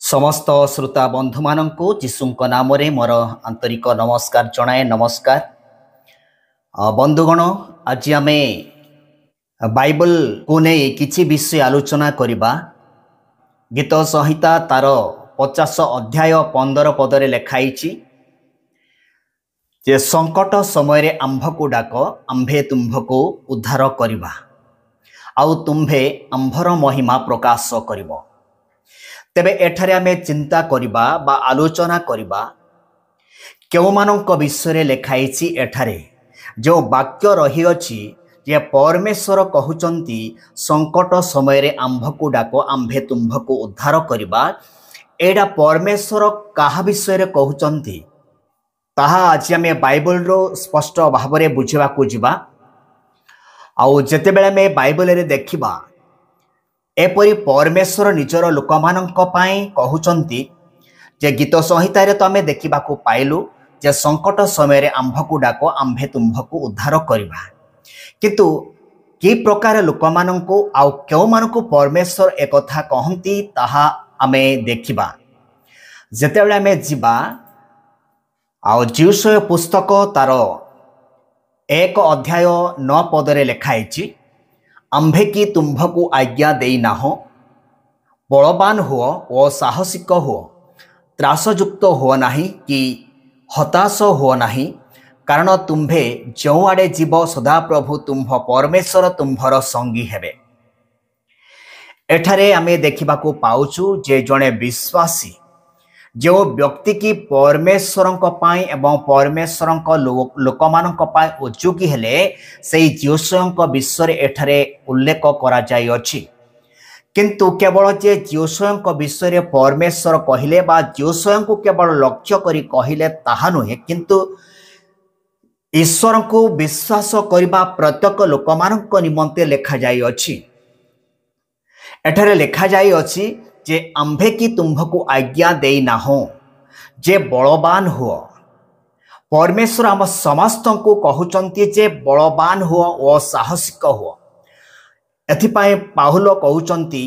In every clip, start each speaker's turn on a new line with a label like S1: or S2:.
S1: समस्त श्रोता बंधु मानक जीशुक नाम मोर आंतरिक नमस्कार जनाए। नमस्कार बंधुगण, आज आम बाइबल को नहीं किसी विषय आलोचना करवा। गीत संहिता तार 50 अध्याय 15 पदरे लिखाई जे संकट समय आंभ को डाक, आंभे तुम्भ को उद्धार करवा, आउ तुम्भे आंभर महिमा प्रकाश करिबो। तेबे एठारे आमे चिंता करिबा बा आलोचना करिबा केउ मानक विषय लिखाई। एठारे जो वाक्य रही अछि जे परमेश्वर कहउचंती संकट समय आंभ को डाक, आंभे तुम्भ को उद्धार करवा, एडा परमेश्वर काहा विषय कहउचंती ताहा आज आमे बाइबल रो स्पष्ट भाव में बुझा जिबा। आउ जेतेबेले आमे बाइबल रे देखिबा एपरी परमेश्वर निजर लोक मानक पई कहउचंती जे गीत संहिता रे तो आमे देखिबा को पाइलु जे संकट समय आंभ को डाक, आंभे तुम्भ को उद्धार करवा। किंतु कि प्रकार लोक मानक आउ केउ मानक परमेश्वर एक कथा कहंती ताहा आमे देखिबा। जेतेबेले आमे जिबा आउ जीवशय पुस्तक तार 1 अध्याय 9 पदरे लिखाई, आंभे की तुम्भ को आज्ञा देई नाहो, बलवान हुओ और साहसिक हुओ, त्रासयुक्त हुओ नाही कि हताश हुओ नाही, कारण तुम्भे जो आड़े जीव सदाप्रभु तुम्भ परमेश्वर तुम्भर संगी हेबे। एठारे आमे देखिबा को पाउचु जे जणे विश्वासी जो व्यक्ति की परमेश्वर एवं परमेश्वर लोक मानक उपयोगी हेले से जीवस्वयं विषय एठारे उल्लेख करा जाय अछि। किंतु केवल जे जीवस्वयं विषय परमेश्वर कहिले बा जीवस्वयं को केवल लक्ष्य करी कहिले ताहा नुहे, किंतु ईश्वर को विश्वास करबा प्रत्येक लोक मानक निमंते लेखा जाय अछि। एठारे लेखा जाय अछि जे आंभे की तुम्भ को आज्ञा देई नाहो, जे बलवान हुओ। परमेश्वर आम समस्त को कहउचंती जे बलवान हुओ और साहसिक हुओ। एथिपाई पाहुल कहउचंती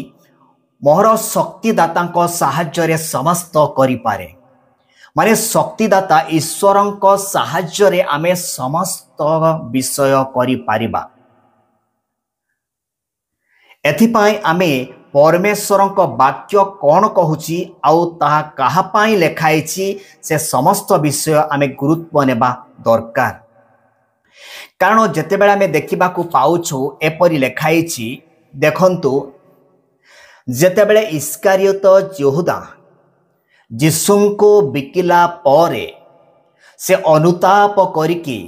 S1: मोहर शक्तिदाता साहाय्य रे समस्त करि पारे, माने शक्तिदाता ईश्वरंक साहाय्य रे आमे समस्त विषय करि पारिबा। एथिपाई आमे परमेश्वर वाक्य कौन कहूची आउ ताहा कहा पाई लेखाई से समस्त विषय आमे गुरुत्व नेबा दरकार। कारण जेतेबेले आमे देखिबा को पाउछु एपरि लेखाई देखंतु, जेतेबेले इस्कारियोत यहूदा यीशुको बिकिला परे से अनुताप करिकी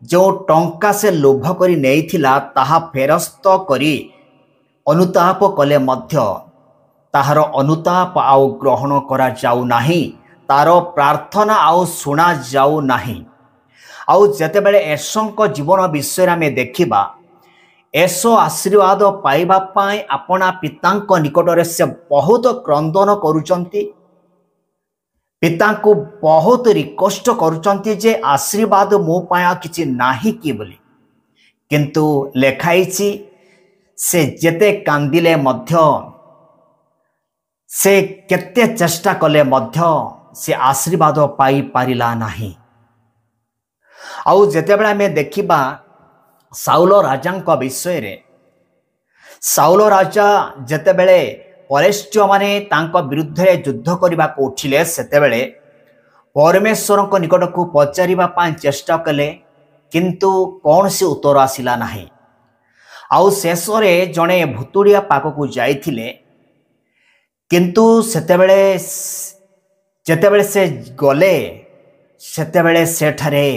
S1: जो टंका से लोभ करी नेइथिला ताहा फेरस्त करी अनुताप कले मध्य ताहार अनुताप आउ ग्रहण करा जाऊ नाही, तार प्रार्थना आउ सुना जाऊ नाही। आउ जेतेबेले एसोंक जीवन विषय आमे देखिबा, एसो आशीर्वाद पाइबा पाई अपना पितांक निकटरे से बहुत क्रंदन करूचंती, पिता को बहुत रिक्वेस्ट करूचंती जे आशीर्वाद मो पाया किछि नाही कि बोली। किंतु लेखाइछि से जेते कांदिले मध्य, से केते चेष्टा कले मध्य से आशीर्वाद पाई पारिला नाही। आउ जेतेबेले आमे देखिबा साउल राजांक विषय रे, साउल राजा जेतेबेले पलेस्टिय माने तांक विरुद्ध रे युद्ध करबा को उठिले, सेतेबेले परमेश्वरक निकट को पचारिबा पाई चेष्टा कले, किंतु कौन से उत्तर आसिला नाही। आउ शेषरे जणे भुतुड़िया पाक को जाइथिले, किंतु सेतेबेले जेतेबेले से गले सेतेबेले सेठारे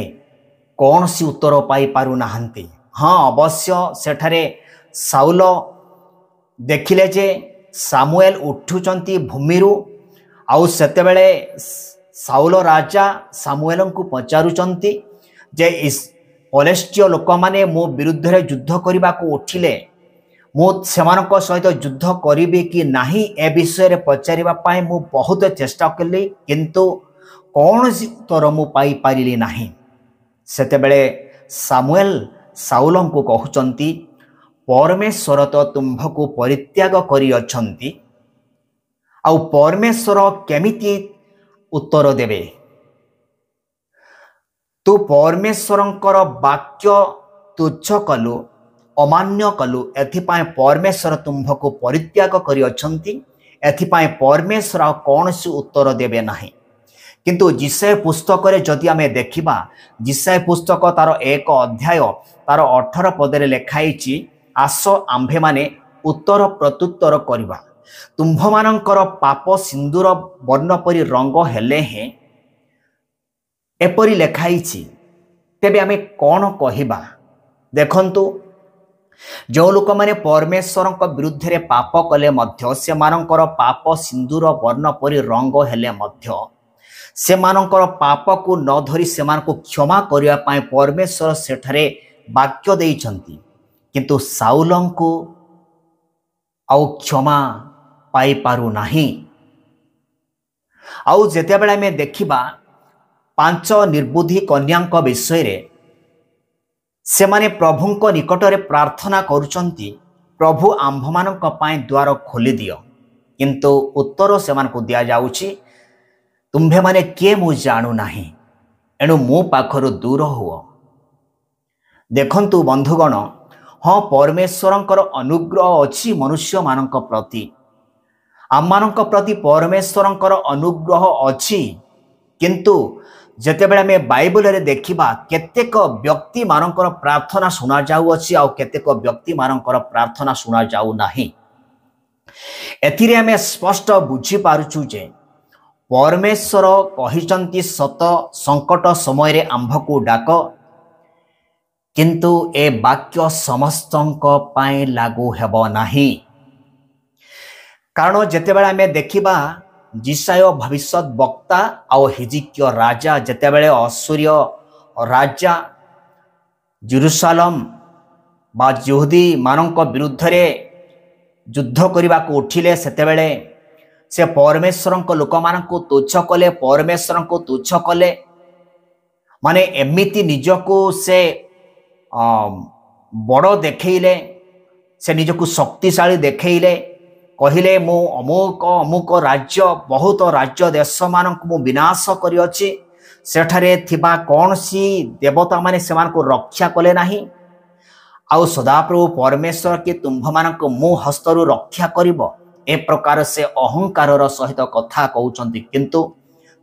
S1: कौन सी उत्तर पाई पारु नाहंती। हाँ, अवश्य सेठारे साउल देखिले जे सामुएल उठुचंती भूमिरु, आउ सेतेबेले साउल राजा सामुएल को पचारुचंती जे पलेस्टिय लोक माने मो विरुद्ध रे युद्ध करबा को उठिले, मो सेमानक सहित युद्ध करिबे कि नाही ए विषय रे पचारिबा पाई मो बहुत चेष्टा कली, किंतु कौन उत्तर मु पाई पारिली नाही। सेतेबेले सामुएल साउल को कहउचंती, परमेश्वर तो तुम्भ को परित्याग करी अछंती, ଆଉ ପରମେଶ୍ୱର କେମିତି ଉତ୍ତର ଦେବେ? ତୁ ପରମେଶ୍ୱରଙ୍କର ବାକ୍ୟ ତୁଚ୍ଛ କଲୁ, ଅମାନ୍ୟ କଲୁ, ଏଥିପାଇଁ ପରମେଶ୍ୱର ତୁମ୍ଭକୁ ପରିତ୍ୟାଗ କରିଅଛନ୍ତି। ଏଥିପାଇଁ ପରମେଶ୍ୱର ଆଉ କୌଣସି ଉତ୍ତର ଦେବେ ନାହିଁ। କିନ୍ତୁ ଜିସାୟ ପୁସ୍ତକରେ ଯଦି ଆମେ ଦେଖିବା, ଜିସାୟ ପୁସ୍ତକ ତାର 1 ଅଧ୍ୟାୟ ତାର 18 ପଦରେ ଲେଖା ହେଇଛି, ଆସ ଆମ୍ଭେମାନେ ଉତ୍ତର ପ୍ରତ୍ୟୁତ୍ତର କରିବା। ତୁମ୍ଭମାନଙ୍କର ପାପ ସିନ୍ଦୁର ବର୍ଣ୍ଣ ପରି ରଙ୍ଗ ହେଲେ ହେଁ ଏପରି ଲେଖା ହେଇଛି। ତେବେ ଆମେ କ'ଣ କହିବା? ଦେଖନ୍ତୁ, ଯେଉଁ ଲୋକମାନେ ପରମେଶ୍ୱରଙ୍କ ବିରୁଦ୍ଧରେ ପାପ କଲେ ମଧ୍ୟ, ସେମାନଙ୍କର ପାପ ସିନ୍ଦୁର ବର୍ଣ୍ଣ ପରି ରଙ୍ଗ ହେଲେ ମଧ୍ୟ, ସେମାନଙ୍କର ପାପକୁ ନ ଧରି ସେମାନଙ୍କୁ କ୍ଷମା କରିବା ପାଇଁ ପରମେଶ୍ୱର ସେଠାରେ ବାକ୍ୟ ଦେଇଛନ୍ତି। କିନ୍ତୁ ସାଉଲଙ୍କୁ ଆଉ କ୍ଷମା ପାଇପାରୁନାହିଁ। ଆଉ ଯେତେବେଳେ ଆମେ ଦେଖିବା 5 ନିର୍ବୁଦ୍ଧି କନ୍ୟାଙ୍କ ବିଷୟରେ, ସେମାନେ ପ୍ରଭୁଙ୍କ ନିକଟରେ ପ୍ରାର୍ଥନା କରୁଛନ୍ତି, ପ୍ରଭୁ ଆମ୍ଭମାନଙ୍କ ପାଇଁ ଦ୍ୱାର ଖୋଲିଦିଅ। କିନ୍ତୁ ଉତ୍ତର ସେମାନଙ୍କୁ ଦିଆଯାଉଛି, ତୁମ୍ଭେମାନେ କିଏ ମୁଁ ଜାଣୁନାହିଁ, ଏଣୁ ମୋ ପାଖରୁ ଦୂର ହୁଅ। ଦେଖନ୍ତୁ ବନ୍ଧୁଗଣ, ହଁ, ପରମେଶ୍ୱରଙ୍କର ଅନୁଗ୍ରହ ଅଛି ମନୁଷ୍ୟମାନଙ୍କ ପ୍ରତି, ଆମମାନଙ୍କ ପ୍ରତି ପରମେଶ୍ୱରଙ୍କର ଅନୁଗ୍ରହ ଅଛି। କିନ୍ତୁ ଯେତେବେଳେ ଆମେ ବାଇବଲରେ ଦେଖିବା, କେତେକ ବ୍ୟକ୍ତିମାନଙ୍କର ପ୍ରାର୍ଥନା ଶୁଣାଯାଉଅଛି ଆଉ କେତେକ ବ୍ୟକ୍ତିମାନଙ୍କର ପ୍ରାର୍ଥନା ଶୁଣାଯାଉ ନାହିଁ। ଏଥିରେ ଆମେ ସ୍ପଷ୍ଟ ବୁଝିପାରୁଛୁ ଯେ ପରମେଶ୍ୱର କହିଛନ୍ତି, ସତ ସଙ୍କଟ ସମୟରେ ଆମ୍ଭକୁ ଡାକ। କିନ୍ତୁ ଏ ବାକ୍ୟ ସମସ୍ତଙ୍କ ପାଇଁ ଲାଗୁ ହେବ ନାହିଁ। କାରଣ ଯେତେବେଳେ ଆମେ ଦେଖିବା, ଜିସାୟ ଭବିଷ୍ୟତ ବକ୍ତା ଆଉ ହିଜିକିୟ ରାଜା ଯେତେବେଳେ ଅସୁରୀୟ ରାଜା ଜେରୁସାଲେମ ବା ଯହୁଦୀମାନଙ୍କ ବିରୁଦ୍ଧରେ ଯୁଦ୍ଧ କରିବାକୁ ଉଠିଲେ, ସେତେବେଳେ ସେ ପରମେଶ୍ୱରଙ୍କ ଲୋକମାନଙ୍କୁ ତୁଚ୍ଛ କଲେ, ପରମେଶ୍ୱରଙ୍କୁ ତୁଚ୍ଛ କଲେ। ମାନେ ଏମିତି ନିଜକୁ ସେ ବଡ଼ ଦେଖେଇଲେ, ସେ ନିଜକୁ ଶକ୍ତିଶାଳୀ ଦେଖେଇଲେ। କହିଲେ, ମୁଁ ଅମୁକ ଅମୁକ ରାଜ୍ୟ, ବହୁତ ରାଜ୍ୟ ଦେଶମାନଙ୍କୁ ମୁଁ ବିନାଶ କରିଅଛି। ସେଠାରେ ଥିବା କୌଣସି ଦେବତାମାନେ ସେମାନଙ୍କୁ ରକ୍ଷା କଲେ ନାହିଁ। ଆଉ ସଦାପ୍ରଭୁ ପରମେଶ୍ୱର କି ତୁମ୍ଭମାନଙ୍କୁ ମୋ ହସ୍ତରୁ ରକ୍ଷା କରିବ, ଏ ପ୍ରକାର ସେ ଅହଙ୍କାରର ସହିତ କଥା କହୁଛନ୍ତି। କିନ୍ତୁ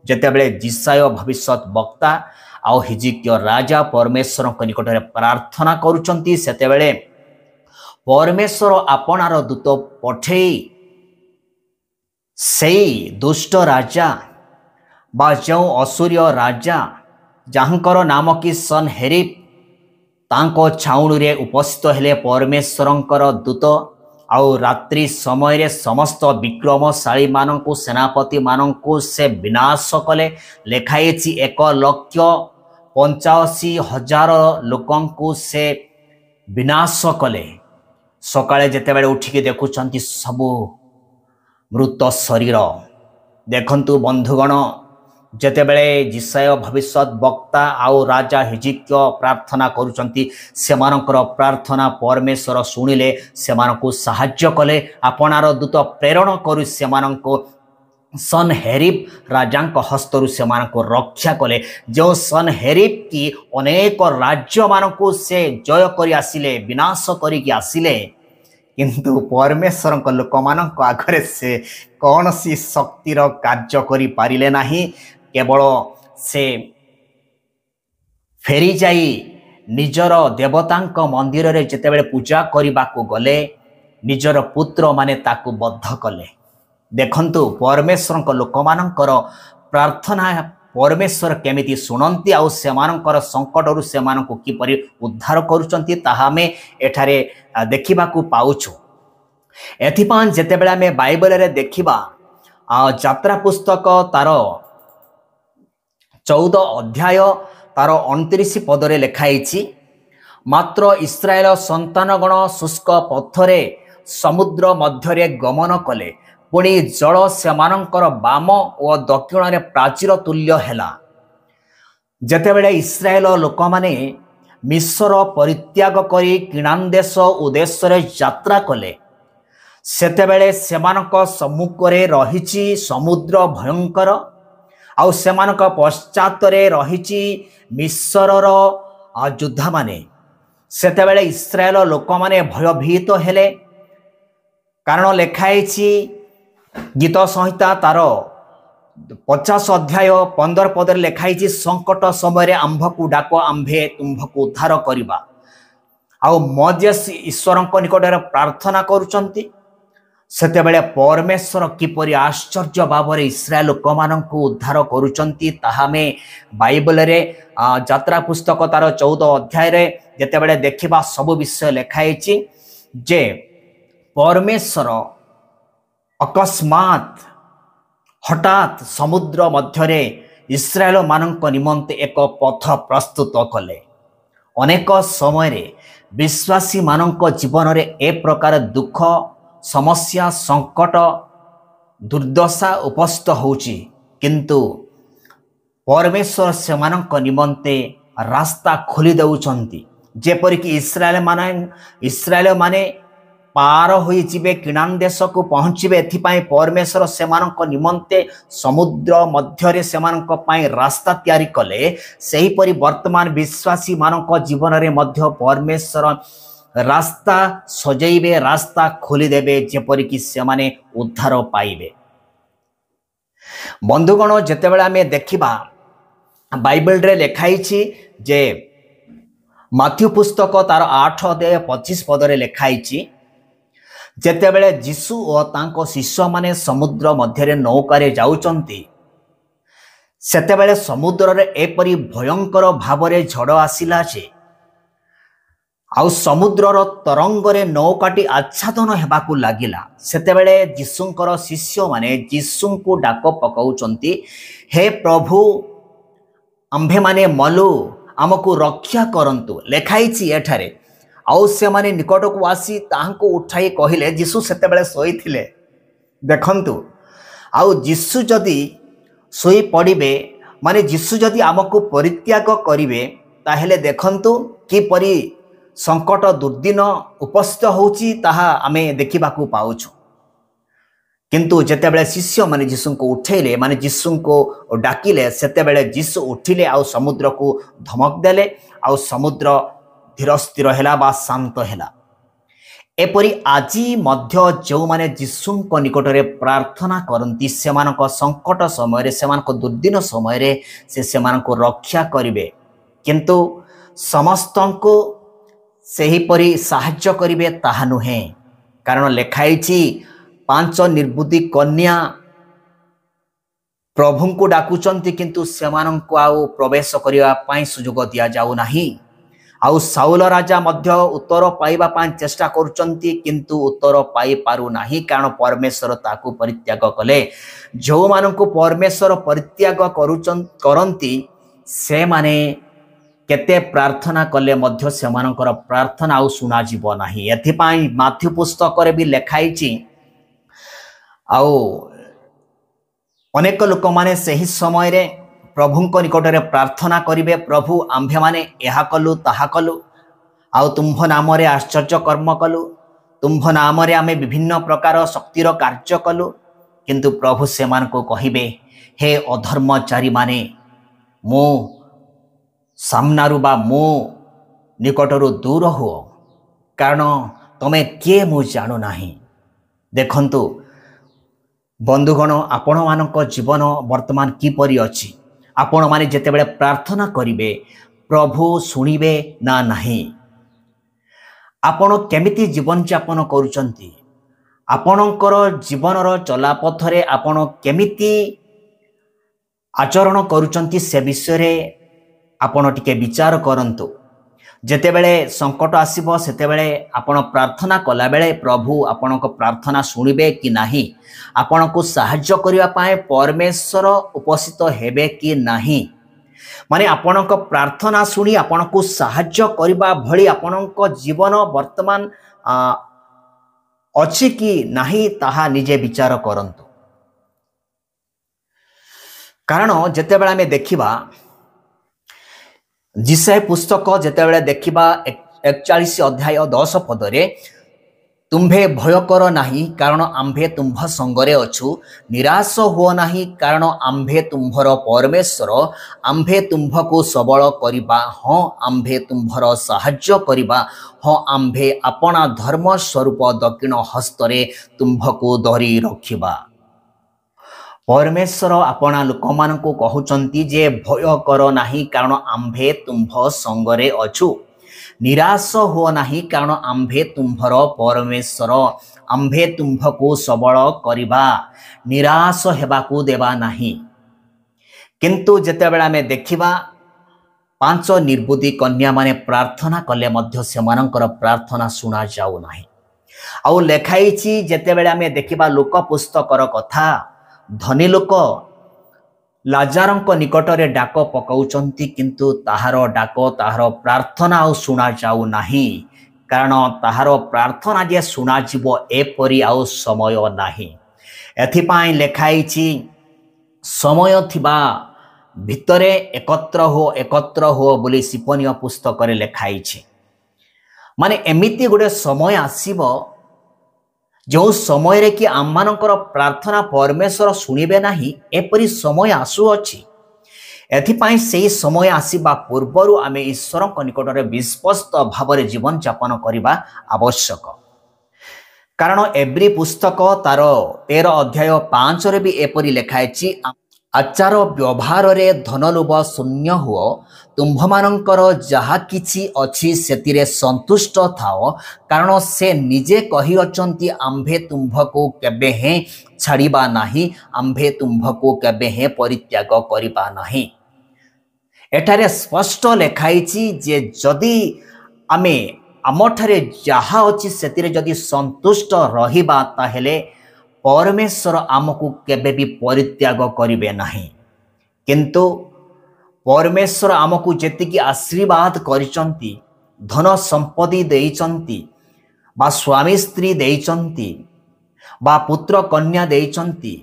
S1: ଯେତେବେଳେ ଜିସାୟ ଭବିଷ୍ୟତ ବକ୍ତା ଆଉ ହିଜିକିୟ ରାଜା ପରମେଶ୍ୱରଙ୍କ ନିକଟରେ ପ୍ରାର୍ଥନା କରୁଛନ୍ତି, ସେତେବେଳେ ପରମେଶ୍ୱର ଆପଣାର ଦୂତ ପଠେଇ ସେଇ ଦୁଷ୍ଟ ରାଜା ବା ଯେଉଁ ଅସୁରୀୟ ରାଜା ଯାହାଙ୍କର ନାମ କି ସନହେରିବ, ତାଙ୍କ ଛାଉଣିରେ ଉପସ୍ଥିତ ହେଲେ ପରମେଶ୍ୱରଙ୍କର ଦୂତ। ଆଉ ରାତ୍ରି ସମୟରେ ସମସ୍ତ ବିକ୍ରମଶାଳୀମାନଙ୍କୁ, ସେନାପତିମାନଙ୍କୁ ସେ ବିନାଶ କଲେ। ଲେଖା ହେଇଛି 1,85,000 ଲୋକଙ୍କୁ ସେ ବିନାଶ କଲେ। ସକାଳେ ଯେତେବେଳେ ଉଠିକି ଦେଖୁଛନ୍ତି ସବୁ ମୃତ ଶରୀର। ଦେଖନ୍ତୁ ବନ୍ଧୁଗଣ, ଯେତେବେଳେ ଜିସାୟ ଭବିଷ୍ୟତ ବକ୍ତା ଆଉ ରାଜା ହିଜିକିୟ ପ୍ରାର୍ଥନା କରୁଛନ୍ତି, ସେମାନଙ୍କର ପ୍ରାର୍ଥନା ପରମେଶ୍ୱର ଶୁଣିଲେ, ସେମାନଙ୍କୁ ସାହାଯ୍ୟ କଲେ। ଆପଣାର ଦୂତ ପ୍ରେରଣ କରି ସେମାନଙ୍କୁ ସନହେରିବ ରାଜାଙ୍କ ହସ୍ତରୁ ସେମାନଙ୍କୁ ରକ୍ଷା କଲେ। ଯେଉଁ ସନହେରିବ କି ଅନେକ ରାଜ୍ୟମାନଙ୍କୁ ସେ ଜୟ କରି ଆସିଲେ, ବିନାଶ କରିକି ଆସିଲେ, କିନ୍ତୁ ପରମେଶ୍ୱରଙ୍କ ଲୋକମାନଙ୍କ ଆଗରେ ସେ କୌଣସି ଶକ୍ତିର କାର୍ଯ୍ୟ କରିପାରିଲେ ନାହିଁ। କେବଳ ସେ ଫେରିଯାଇ ନିଜର ଦେବତାଙ୍କ ମନ୍ଦିରରେ ଯେତେବେଳେ ପୂଜା କରିବାକୁ ଗଲେ, ନିଜର ପୁତ୍ରମାନେ ତାକୁ ବଦ୍ଧ କଲେ। ଦେଖନ୍ତୁ ପରମେଶ୍ୱରଙ୍କ ଲୋକମାନଙ୍କର ପ୍ରାର୍ଥନା ପରମେଶ୍ୱର କେମିତି ଶୁଣନ୍ତି ଆଉ ସେମାନଙ୍କର ସଙ୍କଟରୁ ସେମାନଙ୍କୁ କିପରି ଉଦ୍ଧାର କରୁଛନ୍ତି, ତାହା ଆମେ ଏଠାରେ ଦେଖିବାକୁ ପାଉଛୁ। ଏଥିପାଇଁ ଯେତେବେଳେ ଆମେ ବାଇବଲରେ ଦେଖିବା, ଯାତ୍ରା ପୁସ୍ତକ ତାର 14 ଅଧ୍ୟାୟ ତାର 29 ପଦରେ ଲେଖା ହେଇଛି, ମାତ୍ର ଇସ୍ରାଏଲ ସନ୍ତାନଗଣ ଶୁଷ୍କ ପଥରେ ସମୁଦ୍ର ମଧ୍ୟରେ ଗମନ କଲେ, ପୁଣି ଜଳ ସେମାନଙ୍କର ବାମ ଓ ଦକ୍ଷିଣରେ ପ୍ରାଚୀର ତୁଲ୍ୟ ହେଲା। ଯେତେବେଳେ ଇସ୍ରାଏଲ ଲୋକମାନେ ମିଶ୍ର ପରିତ୍ୟାଗ କରି କିଣାନ୍ ଦେଶ ଉଦ୍ଦେଶ୍ୟରେ ଯାତ୍ରା କଲେ, ସେତେବେଳେ ସେମାନଙ୍କ ସମ୍ମୁଖରେ ରହିଛି ସମୁଦ୍ର ଭୟଙ୍କର, ଆଉ ସେମାନଙ୍କ ପଶ୍ଚାତରେ ରହିଛି ମିଶ୍ରର ଯୋଦ୍ଧାମାନେ। ସେତେବେଳେ ଇସ୍ରାଏଲ ଲୋକମାନେ ଭୟଭୀତ ହେଲେ, କାରଣ ଲେଖା ହେଇଛି ଗୀତ ସଂହିତା ତାର 50 ଅଧ୍ୟାୟ 15 ପଦରେ ଲେଖା ହେଇଛି, ସଙ୍କଟ ସମୟରେ ଆମ୍ଭକୁ ଡାକ, ଆମ୍ଭେ ତୁମ୍ଭକୁ ଉଦ୍ଧାର କରିବା। ଆଉ ମୋଜେସ୍ ଈଶ୍ୱରଙ୍କ ନିକଟରେ ପ୍ରାର୍ଥନା କରୁଛନ୍ତି। ସେତେବେଳେ ପରମେଶ୍ୱର କିପରି ଆଶ୍ଚର୍ଯ୍ୟ ଭାବରେ ଇସ୍ରାଏଲ ଲୋକମାନଙ୍କୁ ଉଦ୍ଧାର କରୁଛନ୍ତି ତାହା ଆମେ ବାଇବଲରେ ଯାତ୍ରା ପୁସ୍ତକ ତାର 14 ଅଧ୍ୟାୟରେ ଯେତେବେଳେ ଦେଖିବା ସବୁ ବିଷୟ ଲେଖା ହେଇଛି ଯେ ପରମେଶ୍ୱର ଅକସ୍ମାତ୍ ହଠାତ୍ ସମୁଦ୍ର ମଧ୍ୟରେ ଇସ୍ରାଏଲ ମାନଙ୍କ ନିମନ୍ତେ ଏକ ପଥ ପ୍ରସ୍ତୁତ କଲେ। ଅନେକ ସମୟରେ ବିଶ୍ୱାସୀ ମାନଙ୍କ ଜୀବନରେ ଏ ପ୍ରକାର ଦୁଃଖ, ସମସ୍ୟା, ସଙ୍କଟ, ଦୁର୍ଦ୍ଦଶା ଉପସ୍ଥିତ ହେଉଛି, କିନ୍ତୁ ପରମେଶ୍ୱର ସେମାନଙ୍କ ନିମନ୍ତେ ରାସ୍ତା ଖୋଲି ଦେଉଛନ୍ତି। ଯେପରିକି ଇସ୍ରାଏଲ ମାନେ ପାର ହୋଇଯିବେ, କିଣାନ୍ ଦେଶକୁ ପହଞ୍ଚିବେ। ଏଥିପାଇଁ ପରମେଶ୍ୱର ସେମାନଙ୍କ ନିମନ୍ତେ ସମୁଦ୍ର ମଧ୍ୟରେ ସେମାନଙ୍କ ପାଇଁ ରାସ୍ତା ତିଆରି କଲେ। ସେହିପରି ବର୍ତ୍ତମାନ ବିଶ୍ୱାସୀ ମାନଙ୍କ ଜୀବନରେ ମଧ୍ୟ ପରମେଶ୍ୱର ରାସ୍ତା ସଜେଇବେ, ରାସ୍ତା ଖୋଲିଦେବେ, ଯେପରିକି ସେମାନେ ଉଦ୍ଧାର ପାଇବେ। ବନ୍ଧୁଗଣ, ଯେତେବେଳେ ଆମେ ଦେଖିବା ବାଇବଲରେ ଲେଖା ହେଇଛି ଯେ ମାଥ୍ୟୁ ପୁସ୍ତକ ତାର 8 ଅଧ୍ୟାୟ 25 ପଦରେ ଲେଖା ହେଇଛି, ଯେତେବେଳେ ଯୀଶୁ ଓ ତାଙ୍କ ଶିଷ୍ୟମାନେ ସମୁଦ୍ର ମଧ୍ୟରେ ନୌକାରେ ଯାଉଛନ୍ତି, ସେତେବେଳେ ସମୁଦ୍ରରେ ଏପରି ଭୟଙ୍କର ଭାବରେ ଝଡ଼ ଆସିଲା ଯେ ଆଉ ସମୁଦ୍ରର ତରଙ୍ଗରେ ନୌକାଟି ଆଚ୍ଛାଦନ ହେବାକୁ ଲାଗିଲା। ସେତେବେଳେ ଯୀଶୁଙ୍କର ଶିଷ୍ୟମାନେ ଯୀଶୁଙ୍କୁ ଡାକ ପକାଉଛନ୍ତି, ହେ ପ୍ରଭୁ, ଆମ୍ଭେମାନେ ମଲୁ, ଆମକୁ ରକ୍ଷା କରନ୍ତୁ। ଲେଖା ହେଇଛି ଏଠାରେ। ଆଉ ସେମାନେ ନିକଟକୁ ଆସି ତାହାଙ୍କୁ ଉଠାଇ କହିଲେ, ଯୀଶୁ ସେତେବେଳେ ଶୋଇଥିଲେ। ଦେଖନ୍ତୁ, ଆଉ ଯୀଶୁ ଯଦି ଶୋଇପଡ଼ିବେ, ମାନେ ଯୀଶୁ ଯଦି ଆମକୁ ପରିତ୍ୟାଗ କରିବେ, ତାହେଲେ ଦେଖନ୍ତୁ କିପରି ସଙ୍କଟ ଦୁର୍ଦିନ ଉପସ୍ଥିତ ହେଉଛି ତାହା ଆମେ ଦେଖିବାକୁ ପାଉଛୁ। କିନ୍ତୁ ଯେତେବେଳେ ଶିଷ୍ୟମାନେ ଯୀଶୁଙ୍କୁ ଉଠାଇଲେ, ମାନେ ଯୀଶୁଙ୍କୁ ଡାକିଲେ, ସେତେବେଳେ ଯୀଶୁ ଉଠିଲେ ଆଉ ସମୁଦ୍ରକୁ ଧମକ ଦେଲେ, ଆଉ ସମୁଦ୍ର ଧୀର ସ୍ଥିର ହେଲା ବା ଶାନ୍ତ ହେଲା। ଏପରି ଆଜି ମଧ୍ୟ ଯେଉଁମାନେ ଯୀଶୁଙ୍କ ନିକଟରେ ପ୍ରାର୍ଥନା କରନ୍ତି, ସେମାନଙ୍କ ସଙ୍କଟ ସମୟରେ, ସେମାନଙ୍କ ଦୁର୍ଦିନ ସମୟରେ ସେ ସେମାନଙ୍କୁ ରକ୍ଷା କରିବେ। କିନ୍ତୁ ସମସ୍ତଙ୍କୁ ସେହିପରି ସାହାଯ୍ୟ କରିବେ ତାହା ନୁହେଁ, କାରଣ ଲେଖା ହେଇଛି 5 ନିର୍ବୁଦ୍ଧି କନ୍ୟା ପ୍ରଭୁଙ୍କୁ ଡାକୁଛନ୍ତି, କିନ୍ତୁ ସେମାନଙ୍କୁ ଆଉ ପ୍ରବେଶ କରିବା ପାଇଁ ସୁଯୋଗ ଦିଆଯାଉ ନାହିଁ। ଆଉ ସାଉଲ ରାଜା ମଧ୍ୟ ଉତ୍ତର ପାଇବା ପାଇଁ ଚେଷ୍ଟା କରୁଛନ୍ତି, କିନ୍ତୁ ଉତ୍ତର ପାଇପାରୁନାହିଁ, କାରଣ ପରମେଶ୍ୱର ତାକୁ ପରିତ୍ୟାଗ କଲେ। ଯେଉଁମାନଙ୍କୁ ପରମେଶ୍ୱର ପରିତ୍ୟାଗ କରନ୍ତି, ସେମାନେ କେତେ ପ୍ରାର୍ଥନା କଲେ ମଧ୍ୟ ସେମାନଙ୍କର ପ୍ରାର୍ଥନା ଆଉ ଶୁଣାଯିବ ନାହିଁ। ଏଥିପାଇଁ ମାଥ୍ୟୁ ପୁସ୍ତକରେ ବି ଲେଖା ହେଇଛି, ଆଉ ଅନେକ ଲୋକମାନେ ସେହି ସମୟରେ ପ୍ରଭୁଙ୍କ ନିକଟରେ ପ୍ରାର୍ଥନା କରିବେ, ପ୍ରଭୁ, ଆମ୍ଭେମାନେ ଏହା କଲୁ, ତାହା କଲୁ, ଆଉ ତୁମ୍ଭ ନାମରେ ଆଶ୍ଚର୍ଯ୍ୟ କର୍ମ କଲୁ, ତୁମ୍ଭ ନାମରେ ଆମେ ବିଭିନ୍ନ ପ୍ରକାର ଶକ୍ତିର କାର୍ଯ୍ୟ କଲୁ। କିନ୍ତୁ ପ୍ରଭୁ ସେମାନଙ୍କୁ କହିବେ, ହେ ଅଧର୍ମଚାରୀମାନେ, ମୋ ସାମ୍ନାରୁ ବା ମୋ ନିକଟରୁ ଦୂର ହୁଅ, କାରଣ ତମେ କିଏ ମୁଁ ଜାଣୁନାହିଁ। ଦେଖନ୍ତୁ ବନ୍ଧୁଗଣ, ଆପଣମାନଙ୍କ ଜୀବନ ବର୍ତ୍ତମାନ କିପରି ଅଛି? ଆପଣମାନେ ଯେତେବେଳେ ପ୍ରାର୍ଥନା କରିବେ, ପ୍ରଭୁ ଶୁଣିବେ ନା ନାହିଁ? ଆପଣ କେମିତି ଜୀବନଯାପନ କରୁଛନ୍ତି? ଆପଣଙ୍କର ଜୀବନର ଚଲାପଥରେ ଆପଣ କେମିତି ଆଚରଣ କରୁଛନ୍ତି, ସେ ବିଷୟରେ ଆପଣ ଟିକେ ବିଚାର କରନ୍ତୁ। ଯେତେବେଳେ ସଙ୍କଟ ଆସିବ, ସେତେବେଳେ ଆପଣ ପ୍ରାର୍ଥନା କଲାବେଳେ ପ୍ରଭୁ ଆପଣଙ୍କ ପ୍ରାର୍ଥନା ଶୁଣିବେ କି ନାହିଁ? ଆପଣଙ୍କୁ ସାହାଯ୍ୟ କରିବା ପାଇଁ ପରମେଶ୍ୱର ଉପସ୍ଥିତ ହେବେ କି ନାହିଁ? ମାନେ ଆପଣଙ୍କ ପ୍ରାର୍ଥନା ଶୁଣି ଆପଣଙ୍କୁ ସାହାଯ୍ୟ କରିବା ଭଳି ଆପଣଙ୍କ ଜୀବନ ବର୍ତ୍ତମାନ ଅଛି କି ନାହିଁ ତାହା ନିଜେ ବିଚାର କରନ୍ତୁ। କାରଣ ଯେତେବେଳେ ଆମେ ଦେଖିବା ଯିଶାୟା ପୁସ୍ତକ, ଯେତେବେଳେ ଦେଖିବା 41 ଅଧ୍ୟାୟ 10 ପଦରେ, तुम्भे भय कर नाही कारण आम्भे तुम्भ संगरे अछु। निराश हुओ नाही कारण आम्भे तुम्भर परमेश्वर। आम्भे तुम्भको सबल करिबा, हाँ आम्भे तुम्भर साहाय्य करिबा, हाँ आम्भे अपना धर्म स्वरूप दक्षिण हस्तरे तुम्भको धरी रखिबा। परमेश्वर आपना लोक मानकु कहउचंती जे भय कर नाही कारण आम्भे तुम्भ संगरे अछु। निराश हो नाही कारण आम्भे तुम्भर परमेश्वर। आम्भे तुम्भको सबल करिबा, निराश हेबाकू देबा नाही। किंतु जेतेबेले आमे देखिबा 5 निर्बुद्धि कन्या माने प्रार्थना कले मध्य सेमानकर प्रार्थना सुना जाऊ नाही। आउ लेखाइछि जेतेबेले आमे देखिबा लोक पुस्तकर कथा, धनी लोक लाजारଙ୍କ निकटरे डाक पकाउचंती किंतु ताहार डाक ताहार प्रार्थना आउ सुना जाऊ नाही कारण ताहार प्रार्थना जे सुना जीवो एपरि आउ समय नाही। एथिपाई लेखाइछि समय थिबा भितरे एकत्र हो बोली सिपनीय पुस्तक रे लेखाइछि। माने एमिति गुडे समय आसीबो जो समय रे कि आममानकर प्रार्थना परमेश्वर सुनिबे नाही, एपरि समय आसुअछि। एथिपाई सेही समय आसीबा पूर्वरु आमे ईश्वरଙ୍କ निकटरे विश्वस्त भावरे जीवन यापन करिबा आवश्यक। कारण एब्री पुस्तक तार 13 अध्याय 5 रे भी एपरि लेखाइछि, आचार व्यवहार रे धनलोभ शून्य हुओ। तुम्भमानंकर जहा किछि अछि सेतिरे संतुष्ट थाओ कारण से निजे कहि अचंती आम्भे तुम्भको केबे हे छाड़िबा नाही, आम्भे तुम्भको केबे हे परित्याग करिबा नाही। एठारे स्पष्ट लेखाइछि जे जदि आमे आमठारे जहा अछि सेतिरे जदि संतुष्ट रहिबा ताहेले परमेश्वर आमको केबे भी परित्याग करिबे नाही। किंतु परमेश्वर आमको जेतिकी आशीर्वाद करिसंती, धन संपत्ति देइचंती, बा स्वामी स्त्री देइचंती, बा पुत्र कन्या देइचंती,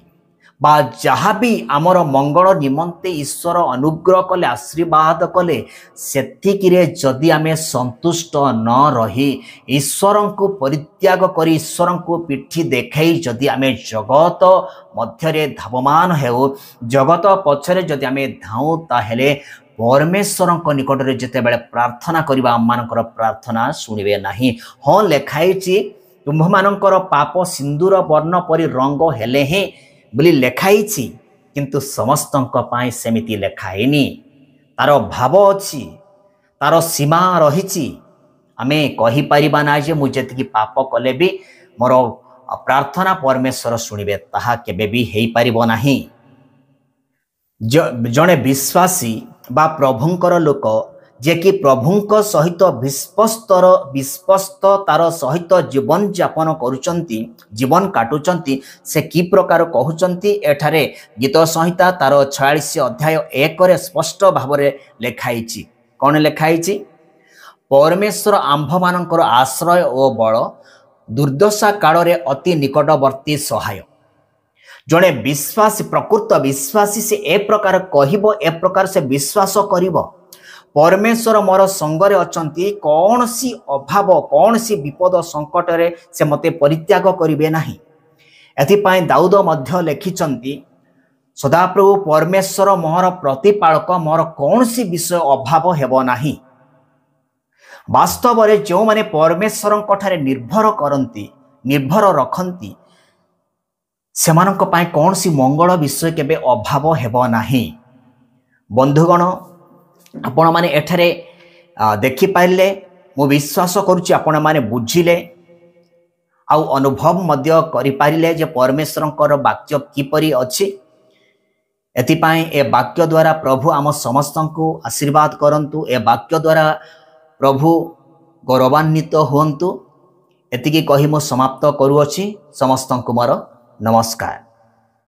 S1: बा जहा भी आमर मंगल निमंते ईश्वर अनुग्रह कले आशीर्वाद कले सेतिकिरे जदि आमे संतुष्ट न रही ईश्वर को परित्याग करी ईश्वर को पिठी देखाई जदि आमे जगत मध्यरे धावमान हेउ, जगत पछरे जदि आमे धाउ ताहेले परमेश्वर निकटरे जेतेबेले प्रार्थना करिबा आममानकर प्रार्थना सुनिबे नाही। हाँ लेखाइछि तुम्भमानकर पाप सिंदूर वर्ण परि रंग हेले हे बोली लेखाइछि, किंतु समस्तଙ୍କ ପାଇଁ सेमिति लेखाइनी। तार भाव अछि, तार सीमा रहिछि। आमे कहि परिबा ना जे मु जेतिकी पाप कले भी मोर प्रार्थना परमेश्वर सुनिबे, ताहा केबे भी हेई परिबो नाही। जणे विश्वासी बा प्रभुंकर लोक जे कि प्रभुंक सहित विश्वस्त तार सहित जीवन यापन करुचंती, जीवन काटुचंती, से कि प्रकार कहउचंती एठारे गीत संहिता तार 46 अध्याय 1 रे स्पष्ट भावरे लेखाइछि। कोन लेखाइछि? परमेश्वर आम्भमानकर आश्रय ओ बल, दुर्दशा काल रे अति निकटवर्ती सहाय। जणे विश्वासी प्रकृत विश्वासी से ए प्रकार कहिबो, ए प्रकार से विश्वास करिबो परमेश्वर मोर संगरे अचंती, कौन सी अभाव कौन सी विपद संकट रे से मते परित्याग करिवे नाही। एथिपाई दाऊद मध्य लेखिचंती, सदाप्रभु परमेश्वर मोहर प्रतिपालक, मोर कौन सी विषय अभाव हेबो नाही। वास्तव रे जो माने परमेश्वर ठारे निर्भर करंती, निर्भर रखंती, सेमानक पाई कौन सी मंगल विषय केबे अभाव हेबो नाही। बंधुगण आपण माने एठारे देखि पाइले, मु विश्वास करूची आपण माने बुझिले आउ अनुभव मध्य करि पारिले जे परमेश्वरंकर वाक्य किपरि अछि। एथिपाई ए वाक्य द्वारा प्रभु आम समस्तंकु आशीर्वाद करंतु, ए वाक्य द्वारा प्रभु गौरवान्वित हुअन्तु। एतिकी कहि मु समाप्त करूअछि। समस्तंकु मोर नमस्कार।